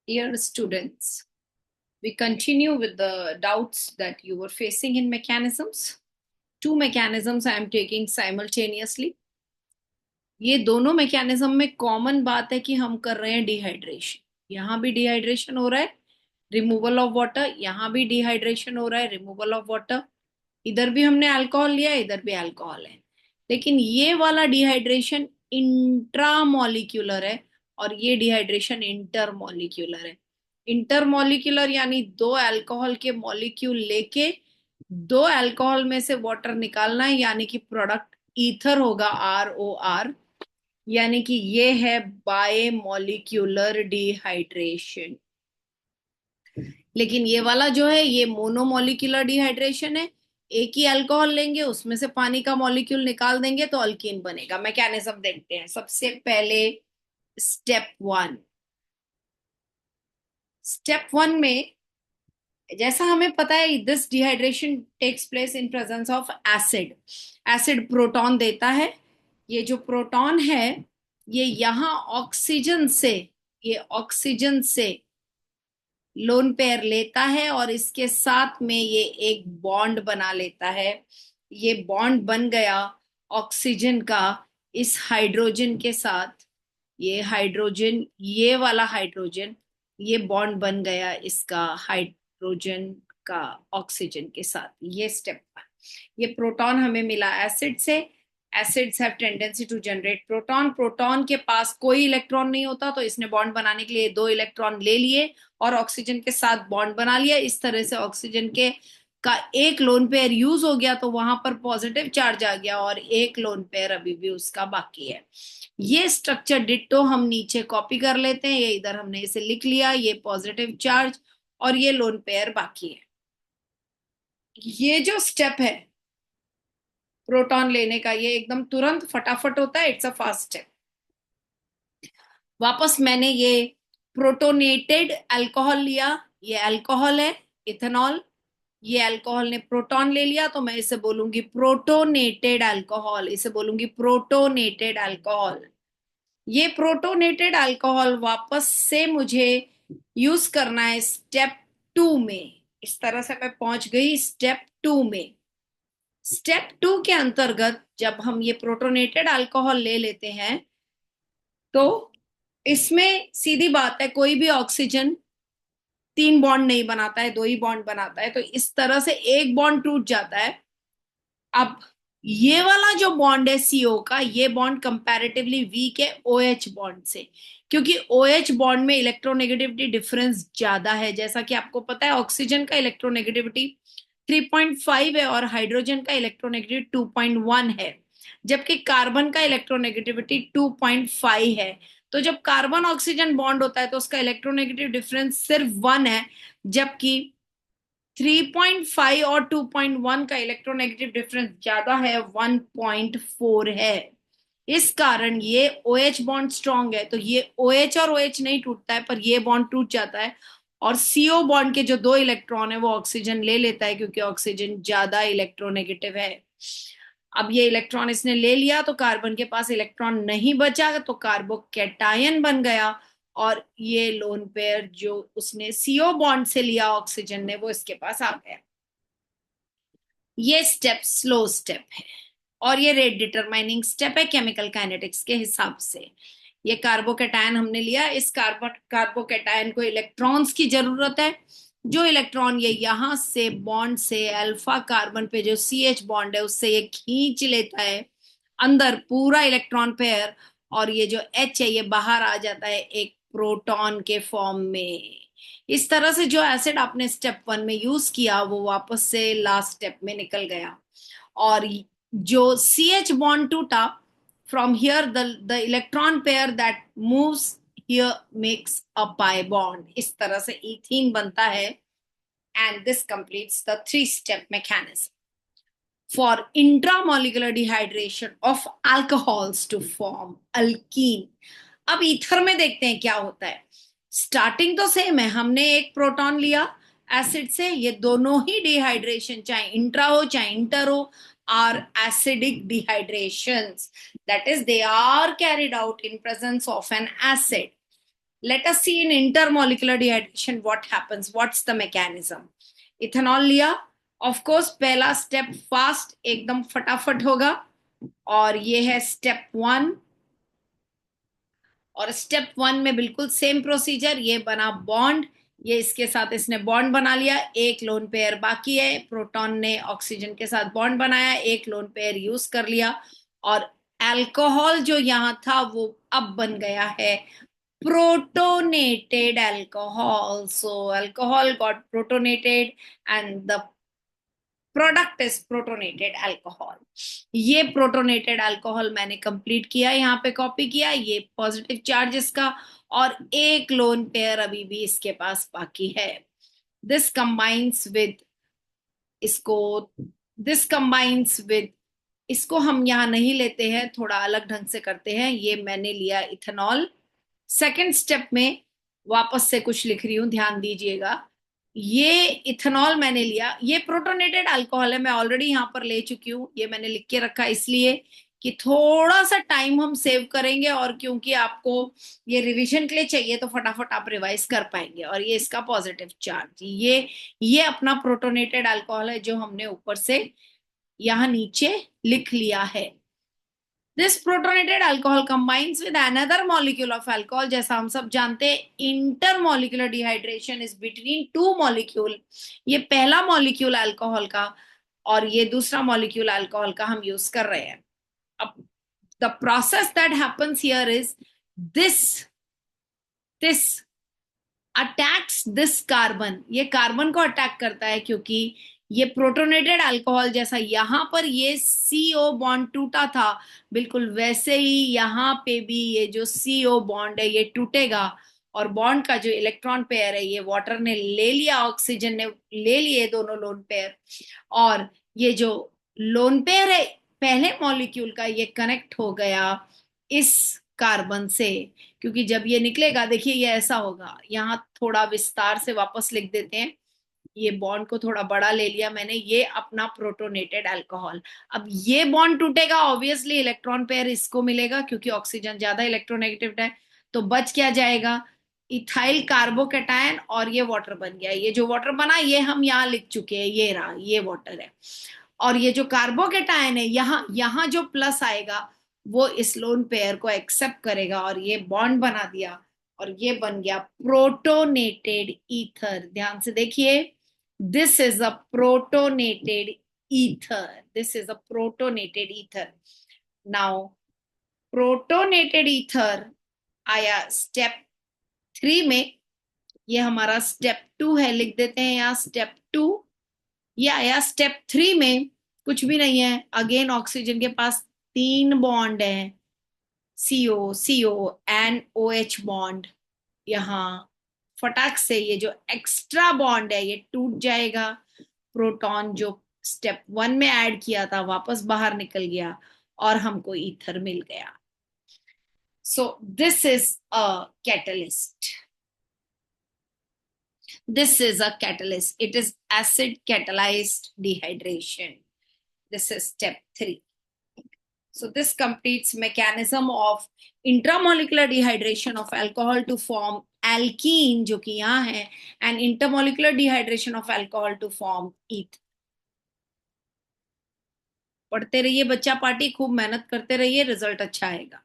Dear students, we continue with the doubts that you were facing in mechanisms. Two mechanisms I am taking simultaneously. ये दोनों mechanism में common बात है कि हम कर रहे हैं डिहाइड्रेशन. यहाँ भी डिहाइड्रेशन हो रहा है, रिमूवल ऑफ वाटर. यहाँ भी डिहाइड्रेशन हो रहा है, रिमूवल ऑफ वाटर. इधर भी हमने अल्कोहल लिया, इधर भी अल्कोहल है. लेकिन ये वाला डिहाइड्रेशन इंट्रामोलिक्यूलर है और ये डिहाइड्रेशन इंटरमोलिक्यूलर है. इंटरमोलिक्यूलर यानी दो अल्कोहल के मॉलिक्यूल लेके दो अल्कोहल में से वाटर निकालना है, यानी कि प्रोडक्ट ईथर होगा, ROR. यानी कि ये है बाय मॉलिक्यूलर डिहाइड्रेशन. लेकिन ये वाला जो है ये मोनोमोलिक्यूलर डिहाइड्रेशन है. एक ही अल्कोहल लेंगे, उसमें से पानी का मॉलिक्यूल निकाल देंगे तो अल्कीन बनेगा. मैकेनिज्म देखते हैं. सबसे पहले स्टेप 1. स्टेप 1 में जैसा हमें पता है, this dehydration takes place in presence of acid. Acid proton देता है. ये जो प्रोटॉन है ये यहां ऑक्सीजन से लोन पेयर लेता है और इसके साथ में ये एक बॉन्ड बना लेता है. ये बॉन्ड बन गया ऑक्सीजन का इस हाइड्रोजन के साथ. ये हाइड्रोजन, ये वाला हाइड्रोजन, ये बॉन्ड बन गया इसका हाइड्रोजन का ऑक्सीजन के साथ. ये स्टेप 1. ये प्रोटॉन हमें मिला एसिड से. Acids have tendency to generate proton. Proton के पास कोई इलेक्ट्रॉन नहीं होता तो इसने बॉन्ड बनाने के लिए दो इलेक्ट्रॉन ले लिए और ऑक्सीजन के साथ बॉन्ड बना लिया. इस तरह से ऑक्सीजन के का एक लोन पेयर यूज हो गया तो वहां पर पॉजिटिव चार्ज आ गया और एक लोन पेयर अभी भी उसका बाकी है. ये स्ट्रक्चर डिट्टो हम नीचे कॉपी कर लेते हैं. ये इधर हमने इसे लिख लिया, ये पॉजिटिव चार्ज और ये लोन पेयर बाकी है. ये जो स्टेप है प्रोटॉन लेने का, ये एकदम तुरंत फटाफट होता है. It's a fast step. वापस मैंने ये प्रोटोनेटेड अल्कोहल लिया. ये अल्कोहल है, इथेनॉल. ये अल्कोहल ने प्रोटॉन ले लिया तो मैं इसे बोलूंगी प्रोटोनेटेड अल्कोहल. इसे बोलूंगी प्रोटोनेटेड अल्कोहल. ये प्रोटोनेटेड अल्कोहल वापस से मुझे यूज करना है स्टेप 2 में. इस तरह से मैं पहुंच गई स्टेप 2 में. स्टेप 2 के अंतर्गत जब हम ये प्रोटोनेटेड अल्कोहल ले लेते हैं तो इसमें सीधी बात है, कोई भी ऑक्सीजन 3 बॉन्ड नहीं बनाता है, 2 ही बॉन्ड बनाता है. तो इस तरह से एक बॉन्ड टूट जाता है. अब ये वाला जो बॉन्ड है CO का, ये बॉन्ड कंपैरेटिवली वीक है OH बॉन्ड से, क्योंकि OH बॉन्ड में इलेक्ट्रोनेगेटिविटी डिफरेंस ज्यादा है. जैसा कि आपको पता है ऑक्सीजन का इलेक्ट्रोनेगेटिविटी 3.5 है और हाइड्रोजन का इलेक्ट्रोनेगेटिविटी 2.1 है, जबकि कार्बन का इलेक्ट्रोनेगेटिविटी 2.5 है. तो जब कार्बन ऑक्सीजन बॉन्ड होता है तो उसका इलेक्ट्रोनेगेटिव डिफरेंस सिर्फ 1 है, जबकि 3.5 और 2.1 का इलेक्ट्रोनेगेटिव डिफरेंस ज्यादा है, 1.4 है. इस कारण ये OH बॉन्ड स्ट्रांग है. तो ये OH और OH नहीं टूटता है पर ये बॉन्ड टूट जाता है और CO बॉन्ड के जो 2 इलेक्ट्रॉन है वो ऑक्सीजन ले लेता है, क्योंकि ऑक्सीजन ज्यादा इलेक्ट्रोनेगेटिव है. अब ये इलेक्ट्रॉन इसने ले लिया तो कार्बन के पास इलेक्ट्रॉन नहीं बचा तो कार्बोकैटायन बन गया और ये लोन पेयर जो उसने CO बॉन्ड से लिया ऑक्सीजन ने, वो इसके पास आ गया. ये स्टेप स्लो स्टेप है और ये रेट डिटरमाइनिंग स्टेप है केमिकल काइनेटिक्स के हिसाब से. ये कार्बोकैटायन हमने लिया. इस कार्बोकैटायन को इलेक्ट्रॉन्स की जरूरत है. जो इलेक्ट्रॉन ये यहां से बॉन्ड से अल्फा कार्बन पे जो CH बॉन्ड है उससे ये खींच लेता है अंदर पूरा इलेक्ट्रॉन पेयर, और ये जो H है ये बाहर आ जाता है एक प्रोटॉन के फॉर्म में. इस तरह से जो एसिड आपने स्टेप 1 में यूज किया वो वापस से लास्ट स्टेप में निकल गया. और जो CH बॉन्ड टूटा, from here the electron pair that moves here makes a pi bond. इस तरह से इथीन बनता है. And this completes the 3-step mechanism for intramolecular dehydration of alcohols to form alkene. अब ईथर में देखते हैं क्या होता है. स्टार्टिंग तो सेम है, हमने एक प्रोटॉन लिया एसिड से. ये दोनों ही डिहाइड्रेशन चाहे इंट्रा हो चाहे इंटर हो are acidic dehydrations, that is they are carried out in presence of an acid. Let us see in intermolecular dehydration what happens, what's the mechanism. Ethanol लिया, of course पहला step fast एकदम फटाफट होगा, और ये है step 1, और step 1 में बिल्कुल सेम प्रोसीजर, ये बना बॉन्ड, ये इसके साथ इसने बॉन्ड बना लिया, एक लोन पेयर बाकी है, प्रोटॉन ने ऑक्सीजन के साथ बॉन्ड बनाया, एक लोन पेयर यूज कर लिया, और अल्कोहल जो यहां था वो अब बन गया है protonated alcohol. So alcohol got protonated and the product is protonated alcohol. ये प्रोटोनेटेड अल्कोहल मैंने कंप्लीट किया, यहाँ पे कॉपी किया, ये पॉजिटिव चार्ज इसका, और एक लोन पेयर अभी भी इसके पास बाकी है। दिस कंबाइंस विद इसको, दिस कंबाइंस विद इसको हम यहाँ नहीं लेते हैं, थोड़ा अलग ढंग से करते हैं। ये मैंने लिया इथेनॉल, सेकेंड स्टेप में वापस से कुछ लिख रही हूं, ध्यान दीजिएगा। ये इथेनॉल मैंने लिया, ये प्रोटोनेटेड अल्कोहल है, मैं ऑलरेडी यहां पर ले चुकी हूँ, ये मैंने लिख के रखा इसलिए कि थोड़ा सा टाइम हम सेव करेंगे, और क्योंकि आपको ये रिवीजन के लिए चाहिए तो फटाफट आप रिवाइज कर पाएंगे। और ये इसका पॉजिटिव चार्ज, ये अपना प्रोटोनेटेड अल्कोहल है जो हमने ऊपर से यहां नीचे लिख लिया है। This protonated alcohol combines with another molecule of alcohol, जैसा हम सब जानते हैं intermolecular dehydration is between two molecule। ये पहला molecule अल्कोहल का और ये दूसरा molecule अल्कोहल का हम यूज कर रहे हैं। अब the process that happens here is this attacks this carbon, ये कार्बन को अटैक करता है, क्योंकि ये प्रोटोनेटेड अल्कोहल जैसा यहां पर ये CO बॉन्ड टूटा था, बिल्कुल वैसे ही यहां पे भी ये जो CO बॉन्ड है ये टूटेगा, और बॉन्ड का जो इलेक्ट्रॉन पेयर है ये वाटर ने ले लिया, ऑक्सीजन ने ले लिए दोनों लोन पेयर, और ये जो लोन पेयर है पहले मॉलिक्यूल का ये कनेक्ट हो गया इस कार्बन से, क्योंकि जब ये निकलेगा देखिए ये ऐसा होगा। यहाँ थोड़ा विस्तार से वापस लिख देते हैं, ये बॉन्ड को थोड़ा बड़ा ले लिया मैंने, ये अपना प्रोटोनेटेड अल्कोहल। अब ये बॉन्ड टूटेगा, ऑब्वियसली इलेक्ट्रॉन पेयर इसको मिलेगा क्योंकि ऑक्सीजन ज्यादा इलेक्ट्रोनेगेटिव है, तो बच क्या जाएगा, इथाइल कार्बोकेटायन, और ये वाटर बन गया। ये जो वाटर बना ये हम यहाँ लिख चुके हैं, ये रहा, ये वाटर है, और ये जो कार्बोकेटायन है यहाँ जो प्लस आएगा वो इस लोन पेयर को एक्सेप्ट करेगा, और ये बॉन्ड बना दिया, और ये बन गया प्रोटोनेटेड ईथर। ध्यान से देखिए, this is a protonated ether, this is a protonated ether. Now protonated ether आया स्टेप 3 में, ये हमारा स्टेप 2 है, लिख देते हैं यहाँ स्टेप 2। ये आया स्टेप 3 में, कुछ भी नहीं है, अगेन ऑक्सीजन के पास 3 बॉन्ड है, CO CO and OH bond. यहाँ फटाक से ये जो एक्स्ट्रा बॉन्ड है ये टूट जाएगा, प्रोटॉन जो स्टेप 1 में ऐड किया था वापस बाहर निकल गया, और हमको ईथर मिल गया। So this is a catalyst, this is a catalyst, it is acid catalyzed dehydration, this is step 3। so this completes mechanism of intramolecular dehydration of alcohol to form alkene जो कि यहाँ है, and intermolecular dehydration of alcohol to form ether। पढ़ते रहिए बच्चा party, खूब मेहनत करते रहिए, रिजल्ट अच्छा आएगा।